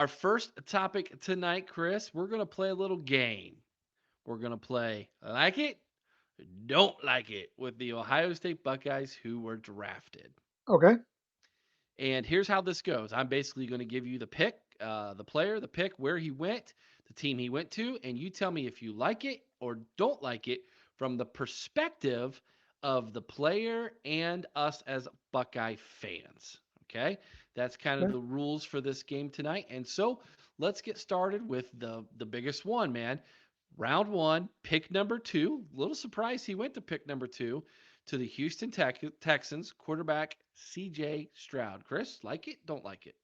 Our first topic tonight, Chris, we're going to play a little game. We're going to play like it, don't like it with the Ohio State Buckeyes who were drafted. Okay. And here's how this goes. I'm basically going to give you the pick, the player, the pick, where he went, the team he went to, and you tell me if you like it or don't like it from the perspective of the player and us as Buckeye fans. Okay? That's kind of Okay. the rules for this game tonight. And so let's get started with the biggest one, man. Round one, pick number two. Little surprise he went to pick number two to the Houston Texans quarterback CJ Stroud. Chris, like it? Don't like it?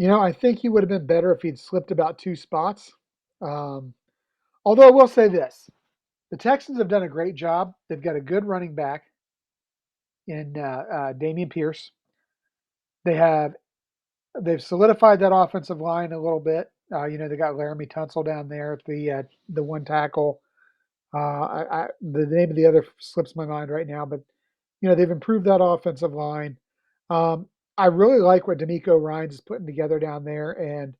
I think he would have been better if he'd slipped about 2 spots. Um, Although I will say this, the Texans have done a great job. They've got a good running back in Damian Pierce. They have they've solidified that offensive line a little bit. They got Laramie Tunsil down there at the one tackle. The name of the other slips my mind right now, but they've improved that offensive line. Um, I really like what D'Amico Ryans is putting together down there, and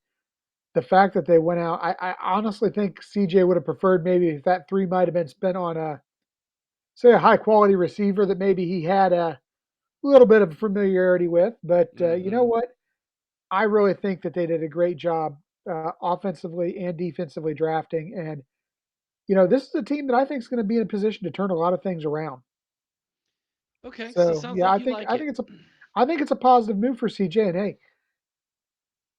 the fact that they went out. I honestly think CJ would have preferred maybe if that three might have been spent on a high quality receiver that maybe he had a little bit of familiarity with. But you know Mm-hmm. what? I really think that they did a great job offensively and defensively drafting, and this is a team that I think is going to be in a position to turn a lot of things around. Okay, so So sounds yeah, like I you think like I it. think it's a positive move for CJ. And hey,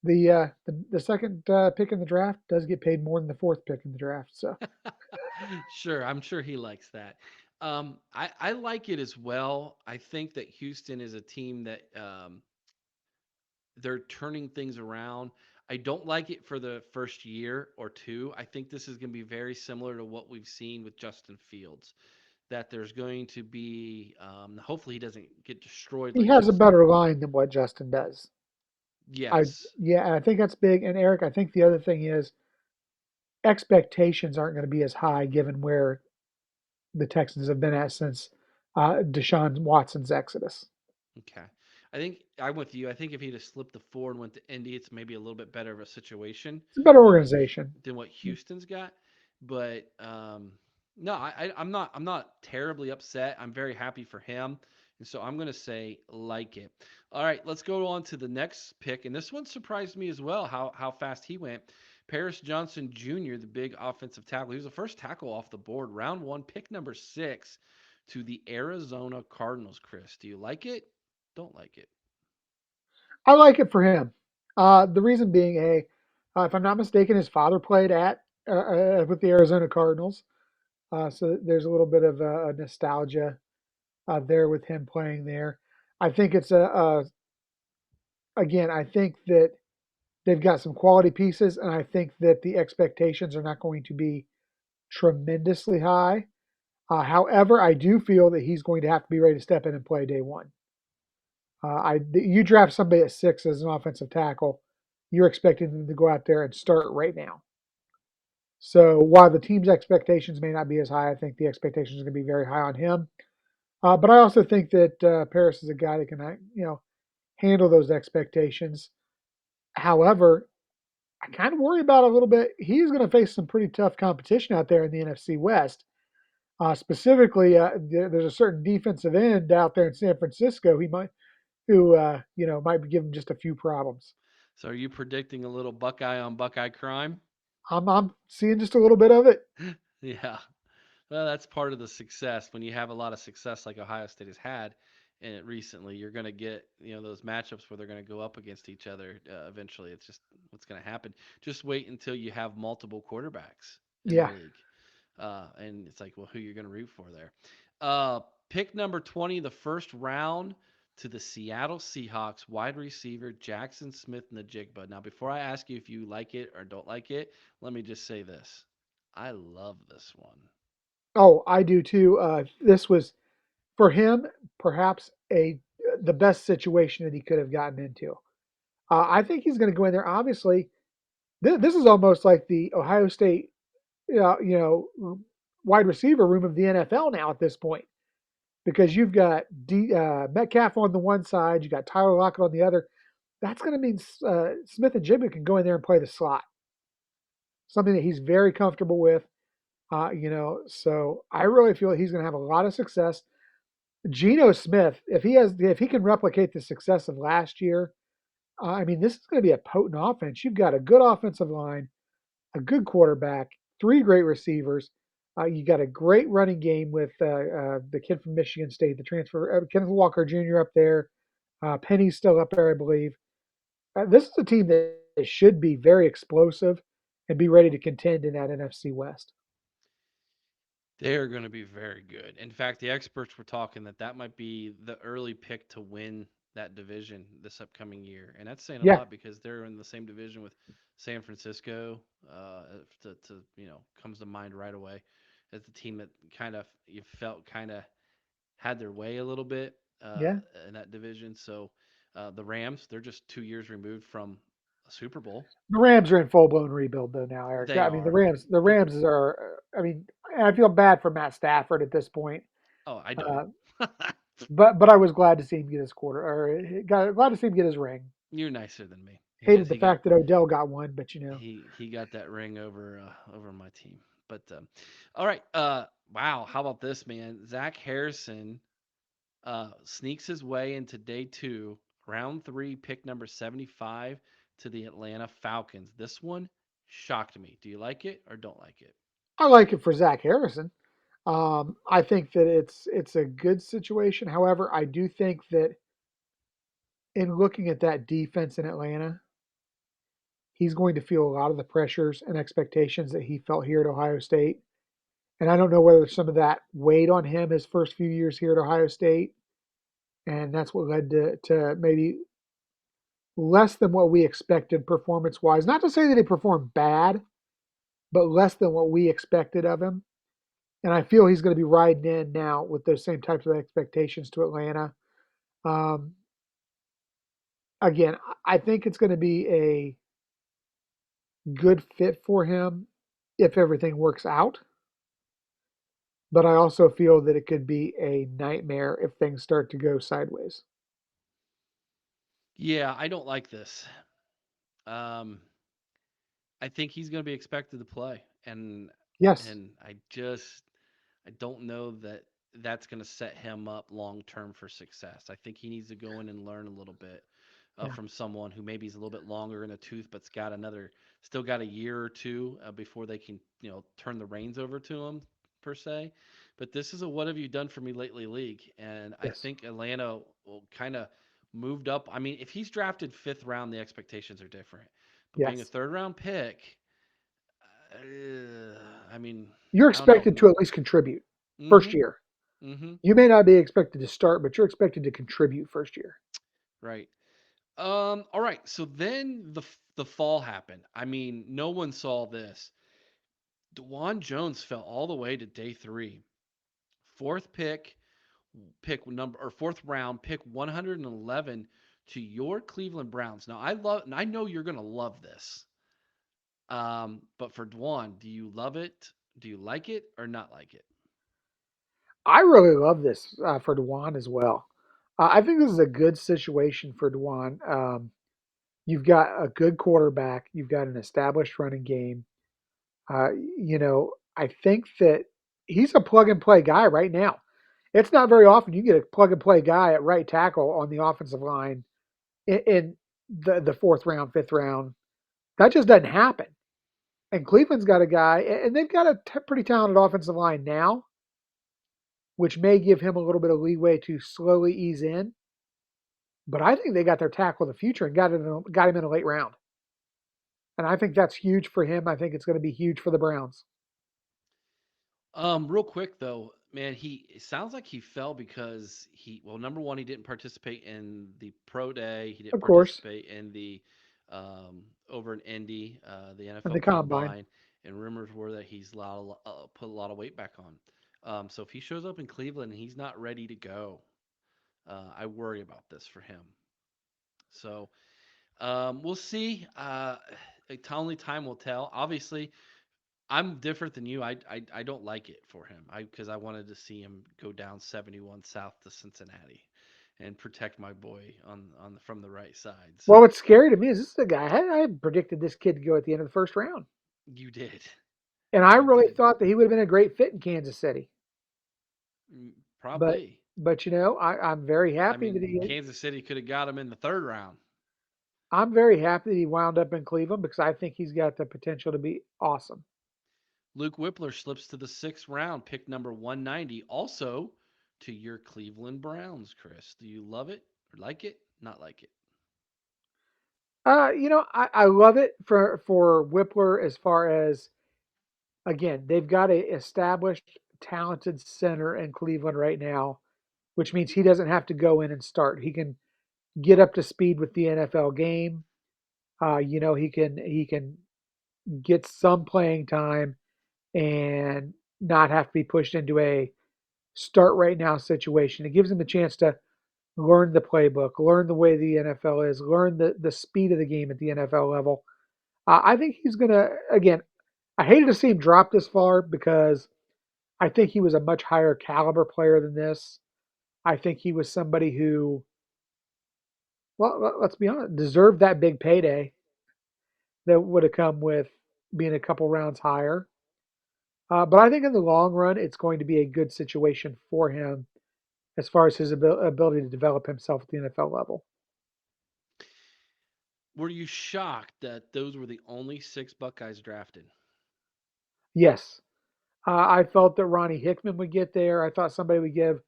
the second pick in the draft does get paid more than the fourth pick in the draft. So Sure, I'm sure he likes that. I like it as well. I think that Houston is a team that they're turning things around. I don't like it for the first year or two. I think this is going to be very similar to what we've seen with Justin Fields. That there's going to be, hopefully, he doesn't get destroyed he like has a Justin. better line than what Justin does. I Yes. Yeah, and I think that's big. And Eric, I think the other thing is expectations aren't going to be as high given where the Texans have been at since Deshaun Watson's exodus. Okay. I think I'm with you. I think if he'd have slipped the four and went to Indy, it's maybe a little bit better of a situation It's a better than what organization. Houston's got. But no, I'm not terribly upset. I'm very happy for him, and so I'm gonna say like it. All right, let's go on to the next pick, and this one surprised me as well. How fast he went. Paris Johnson Jr., the big offensive tackle. He was the first tackle off the board, round one, pick number 6 to the Arizona Cardinals. Chris, do you like it? Don't like it. I like it for him. The reason being, if I'm not mistaken, his father played at with the Arizona Cardinals, so there's a little bit of nostalgia there with him playing there. I think it's again, I think that they've got some quality pieces, and I think that the expectations are not going to be tremendously high. However, I do feel that he's going to have to be ready to step in and play day one. You draft somebody at 6 as an offensive tackle, you're expecting them to go out there and start right now. So while the team's expectations may not be as high, I think the expectations are going to be very high on him. But I also think that Paris is a guy that can, handle those expectations. However, I kind of worry about a little bit. He's going to face some pretty tough competition out there in the NFC West. Specifically, there's a certain defensive end out there in San Francisco. Who might be giving just a few problems. So, are you predicting a little Buckeye on Buckeye crime? I'm seeing just a little bit of it. Yeah. Well, that's part of the success. When you have a lot of success like Ohio State has had in it recently, you're going to get those matchups where they're going to go up against each other eventually. It's just what's going to happen. Just wait until you have multiple quarterbacks in the Yeah, league, and it's like, well, who you're going to root for there? Uh, Pick number 20, the first round to the Seattle Seahawks wide receiver Jackson Smith-Njigba. Now, before I ask you if you like it or don't like it, let me just say this: I love this one. oh, I do too. This was for him perhaps a the best situation that he could have gotten into. I think he's going to go in there. Obviously, this is almost like the Ohio State, wide receiver room of the NFL now at this point, because you've got Metcalf on the one side, you got Tyler Lockett on the other. that's going to mean Smith-Njigba can go in there and play the slot, something that he's very comfortable with. So I really feel he's going to have a lot of success. Geno Smith, if he can replicate the success of last year, I mean, this is going to be a potent offense. You've got a good offensive line, a good quarterback, three great receivers. You got a great running game with the kid from Michigan State, the transfer, Kenneth Walker Jr. up there. Penny's still up there, I believe. This is a team that should be very explosive and be ready to contend in that NFC West. They're going to be very good. In fact, the experts were talking that that might be the early pick to win that division this upcoming year, and that's saying a Yeah, lot because they're in the same division with San Francisco. Comes to mind right away as the team that kind of you felt kind of had their way a little bit yeah. in that division. So the Rams, they're just 2 years removed from a Super Bowl. The Rams are in full blown rebuild though now, Eric. They I mean, the are, Rams, the but Rams are. I mean, and I feel bad for Matt Stafford at this point. oh, I don't. Uh, but I was glad to see him get his quarter, or glad to see him get his ring. You're nicer than me because Hated the fact that Odell got one, but he got that ring over my team. But all right, wow, how about this, man? Zach Harrison sneaks his way into day two, round three, pick number 75 to the Atlanta Falcons. This one shocked me. Do you like it or don't like it? I like it for Zach Harrison. I think that it's a good situation. However, I do think that in looking at that defense in Atlanta, he's going to feel a lot of the pressures and expectations that he felt here at Ohio State. And I don't know whether some of that weighed on him his first few years here at Ohio State, and that's what led to maybe less than what we expected performance wise. Not to say that he performed bad, but less than what we expected of him. And I feel he's going to be riding in now with those same types of expectations to Atlanta. Um, Again, I think it's going to be a good fit for him if everything works out. But I also feel that it could be a nightmare if things start to go sideways. Yeah, I don't like this. Um, I think he's going to be expected to play, and Yes. and I don't know that that's going to set him up long term for success. I think he needs to go in and learn a little bit Yeah. from someone who maybe is a little bit longer in the tooth, but's got still got a year or two before they can, turn the reins over to him per se. But this is a what have you done for me lately league, and I Yes. think Atlanta will kind of moved up. I mean, if he's drafted fifth round, the expectations are different. But being a Yes. third round pick, I mean, You're I don't know. expected to at least contribute first Mm-hmm. year. Mm-hmm. You may not be expected to start, but you're expected to contribute first year. Right. All right. So then the fall happened. I mean, no one saw this. Dewan Jones fell all the way to day three. Fourth pick number or fourth round, pick 111 to your Cleveland Browns. Now I know you're gonna love this. But for Dwan, do you love it? Do you like it or not like it? I really love this for Dewan as well. I think this is a good situation for Dewan. You've got a good quarterback. You've got an established running game. I think that he's a plug and play guy right now. It's not very often you get a plug and play guy at right tackle on the offensive line in the fourth round, fifth round. That just doesn't happen. And Cleveland's got a guy, and they've got a pretty talented offensive line now, which may give him a little bit of leeway to slowly ease in. But I think they got their tackle of the future and got him in a late round. And I think that's huge for him. I think it's going to be huge for the Browns. Real quick though, man, it sounds like he fell because number one, he didn't participate in the pro day. He didn't Of course, participate in the over in Indy, the and NFL the combine. Combine, and rumors were that he's put a lot of weight back on. So if he shows up in Cleveland and he's not ready to go, I worry about this for him. So we'll see. Only time will tell. Obviously, I'm different than you. I don't like it for him. Because I wanted to see him go down 71 south to Cincinnati, and protect my boy on from the right side. Well, So what's scary to me is this is a guy I had predicted this kid to go at the end of the first round, you did, and I you really did. thought that he would have been a great fit in Kansas City. But Probably. but I'm very I happy that mean, he Kansas City could have got him in the third round. I'm very happy that he wound up in Cleveland because I think he's got the potential to be awesome. Luke Whippler slips to the sixth round, pick number 190, also to your Cleveland Browns, Chris. Do you love it or like it? Not like it. I love it for Whippler as far as again, they've got a established talented center in Cleveland right now, which means he doesn't have to go in and start. He can get up to speed with the NFL game. He can get some playing time and not have to be pushed into a start right now situation. It gives him a chance to learn the playbook, learn the way the NFL is, learn the speed of the game at the NFL level. I think he's going to, again, I hated to see him drop this far because I think he was a much higher caliber player than this. I think he was somebody who, well, let's be honest, deserved that big payday that would have come with being a couple rounds higher. But I think in the long run, it's going to be a good situation for him as far as his ability to develop himself at the NFL level. Were you shocked that those were the only six Buckeyes drafted? Yes, I felt that Ronnie Hickman would get there. I thought somebody would give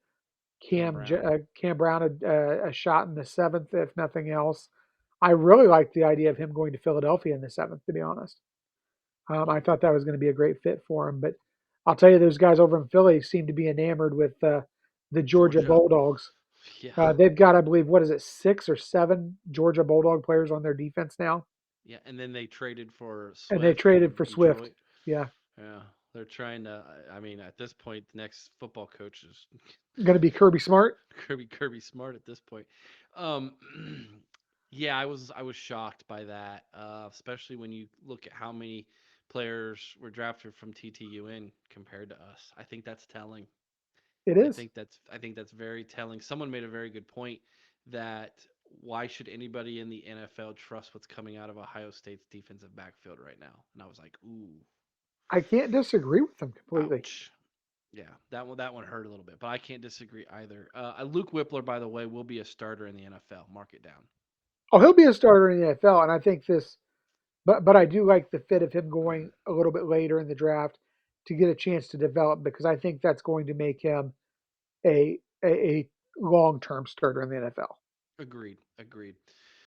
Cam Brown. Cam Brown a shot in the seventh, if nothing else. I really liked the idea of him going to Philadelphia in the seventh, to be honest. I Hmm. thought that was going to be a great fit for him. But I'll tell you, those guys over in Philly seem to be enamored with the Georgia Georgia. Bulldogs. Yeah. They've got, I believe, what is it, 6 or 7 Georgia Bulldog players on their defense now, Yeah. And then they traded for and they Swift traded from for Swift. Detroit. Yeah, Yeah. They're trying to, I mean, at this point, the next football coach is going to be Kirby Smart. Kirby Smart at this point. Um, yeah, I was shocked by that, especially when you look at how many players were drafted from TTUN compared to us. I think that's telling. It I is. think that's I think that's very telling. Someone made a very good point that why should anybody in the NFL trust what's coming out of Ohio State's defensive backfield right now? And I was like, ooh, I can't disagree with them completely. ouch. Yeah, that one hurt a little bit, but I can't disagree either. Luke Whippler, by the way, will be a starter in the NFL. Mark it down. Oh, he'll be a starter in the NFL, and I think this. But I do like the fit of him going a little bit later in the draft to get a chance to develop because I think that's going to make him a long term starter in the NFL. Agreed. Agreed.